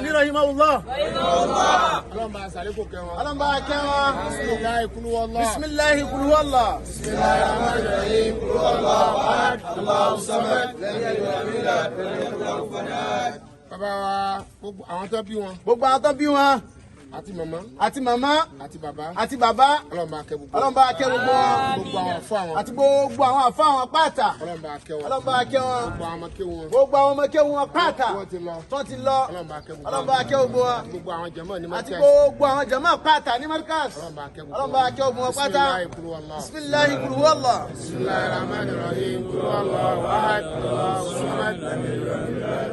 ní rahimahullah. ọlọ́run bá sàlékò kẹwọn. ọlọ́run bá kẹwọn. bisimilahi kulu wallah. bisimilahi kulu wallah. bisimilahi rahman rahim kulu wallah ahad allahu samad lam yalid walam yulad walam yakul lahu kufuwan ahad. bàbá wa gbogbo àwọn tó bí wọn. gbogbo àwọn tó bí wọn. àti màmá. àti màmá. àti bàbá. àti bàbá. ọlọ́run bá kẹ́ gbogbo. ọlọ́run bá kẹ́ gbogbo wọn. gbogbo àwọn àfọ àwọn. àti gbogbo àwọn àfọ àwọn pátá. ọlọ́run bá kẹ́ wọn. ọlọ́run bá kẹ́ wọn. gbogbo àwọn ọmọ kẹ́ wọn. gbogbo àwọn ọmọ kẹ́ wọn pátá. wọ́n ti lọ. tó ti lọ. ọlọ́run bá kẹ́ gbogbo. ọlọ́run bá kẹ́ gbogbo wọn. gbogbo àwọn jàmáà ní àti Markaz. gbogbo àwọn jàmáà pátá ní Markaz. ọlọ́run bá kẹ́ gbogbo. ọlọ́run bá kẹ́ gbogbo wọn pátá. bisimilahi kulu wallah. bisimilahi kulu wallah. bisimilahi rahman rahim kulu wallah ahad allahu samad lam yalid walam yulad.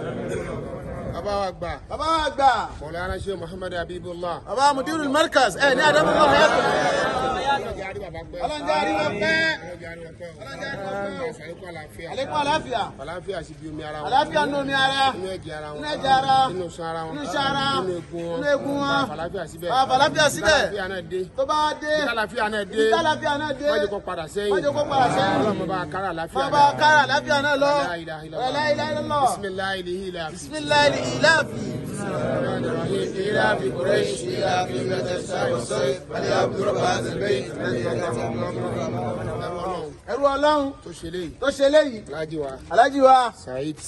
bàbá wa gbà. bàbá wa gbà. Maulana Sheikh Muhammad Habibullah. bàbá mudirul Markaz ní adamu lọ hayatu. ọlọ́njàrí wọn pẹ́. alekun àlàáfíà. àlàáfíà sí bí omi ara wọn. àlàáfíà nínú omi ara. nínú ẹ̀jẹ̀ ara wọn. nínú ẹ̀jẹ̀ ara. nínú iṣan ara wọn. nínú iṣan ara. nínú egun wọn. nínú egun wọn. àlàáfíà síbẹ̀. àlàáfíà síbẹ̀. àlàáfíà náà dé. tó bá dé. àlàáfíà náà dé. àlàáfíà náà dé. wọ́n jẹ́ kó padà sẹ́yìn. wọ́n jẹ́ kó padà sẹ́yìn. ọlọ́mọ bá kára àlàáfíà wọ́n bá kára àlàáfíà náà lọ. La ilaha illallah. la ilaha illallah. bisimilahi lihilafi. bisimilahi lihilafi. الرحمن الرحيم إيلاف قريش إيلافهم الشتاء والصيف فليعبدوا رب هذا البيت الذي أطعمهم من جوع. ẹrú Ọlọ́run tó ṣe léyìí. tó ṣe léyìí. Alhaji wa. Alhaji wa.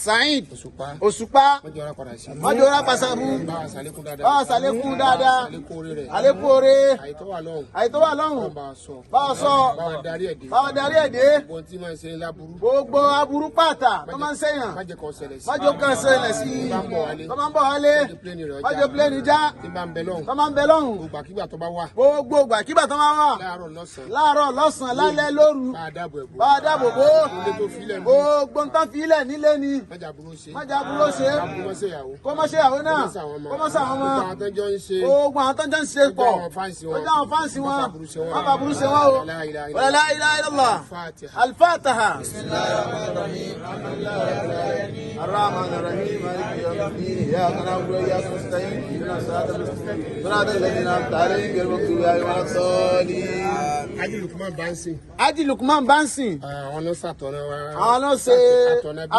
Saheed. Òṣùpá. Òṣùpá. mọ́jọ́ra padà sí. mọ́jọ́ra pàṣẹ fún. bá a sàlékún dáadáa. bá a sàlékún dáadáa. àlékún orí rẹ̀. àlékún orí. àyètò wà lọ́hùn. àyètò wà lọ́hùn. bá a sọ. bá a sọ. bá a darí ẹ̀ dé. bá a darí ẹ̀ dé. gbogbo tí máa ń ṣe láburú. gbogbo aburú pàtà tó máa ń ṣèyàn. má jẹ́ kó ṣẹlẹ̀ sí. má jẹ́ kó ṣẹlẹ̀ sí. tó máa ń bọ̀ wálé. má jẹ́ pílẹ̀nì já. tí bá ń bẹ lọ́hùn. tó máa ń bẹ lọ́hùn. gbogbo àkígbà tó bá wà. gbogbo ìgbàkígbà tó máa wà. láàárọ̀ lọ́sàn-án. láàárọ̀ lọ́sàn-án lálẹ́ lóru. bá a dáàbò ẹ̀bùn. bá a dáàbò bò. ilé tó filẹ̀ mú. gbogbo nǹkan filẹ̀ nílé ni. májà burú ṣe. májà burú ṣe. àbúrò ṣe ìyàwó. kó má ṣe ìyàwó náà. kó má ṣe àwọn ọmọ. gbogbo àwọn tó jọ ń ṣe. gbogbo àwọn tó jọ ń ṣe pọ̀. gbogbo àwọn fáǹsì wọn. gbogbo àwọn fáǹsì wọn. má bá burú ṣe wọn o. wala la ilaha illallah. al-Fatiha. الرحمن الرحيم مالك يوم الدين اياك نعبد واياك نستعين اهدنا الصراط المستقيم صراط الذين انعمت عليهم غير المغضوب عليهم ولا الضالين. Haji Lukman Bansi. Haji Lukman Bansi. àwọn ló ṣàtọ̀nà wa. àwọn ló ṣe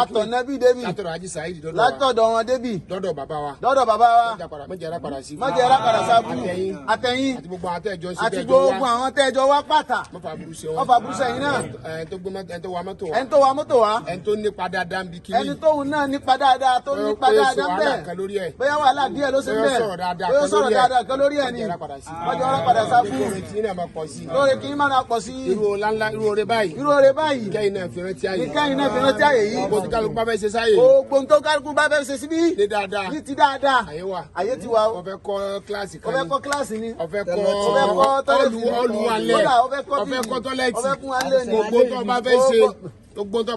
àtọ̀nẹ́bí débi. látọ̀dọ̀ Haji Saheed dọ́dọ̀ wa. látọ̀dọ̀ wọn débi. dọ́dọ̀ bàbá wa. dọ́dọ̀ bàbá wa. mọ̀jẹ̀rá padà sí. mọ̀jẹ̀rá padà sábú. àtẹ̀yìn. àtẹ̀yìn. àti gbogbo àwọn tẹ́jọ́ ń ṣe àti tẹ́jọ́ wa. gbogbo àwọn tẹ́jọ́ wa pátá. mọ́fà burú ṣe wọn. mọ́fà burú ṣe yín náà. ẹni tó gbé ẹni tó wa mọ́tò wa. ẹni tó wa mọ́tò wa. ẹni tó nípa dáadáa ń bi kiri. ẹni tóun náà nípa dáadáa tó nípa dáadáa ń bẹ̀. bóyá wàhálà díẹ̀ ló ṣe bẹ́ẹ̀. bóyá sọ̀rọ̀ dáadáa kan lórí ẹ̀ ni. mọ́jọ́rá padà sábú. lórí kí n máa pọ̀ sí. irú oore báyìí. irú oore báyìí. kẹ́yìn náà fi rántí àyè. kẹ́yìn náà fi rántí àyè yìí. gbogbo tí kálukú bá fẹ́ ṣe sáyè. gbogbo tó kálukú bá fẹ́ ṣe síbí. ní dáadáa. ní ti dáadáa. àyè wà. àyè ti wà o. ó fẹ́ kọ́ kíláàsì kan ó fẹ́ kọ́ kíláàsì ni. ó fẹ́ kọ́ tọ́lẹ̀tì. ọlùwalẹ̀. ó fẹ́ kọ́ tọ́lẹ̀tì. gbogbo tó bá fẹ́ ṣe gbogbo tó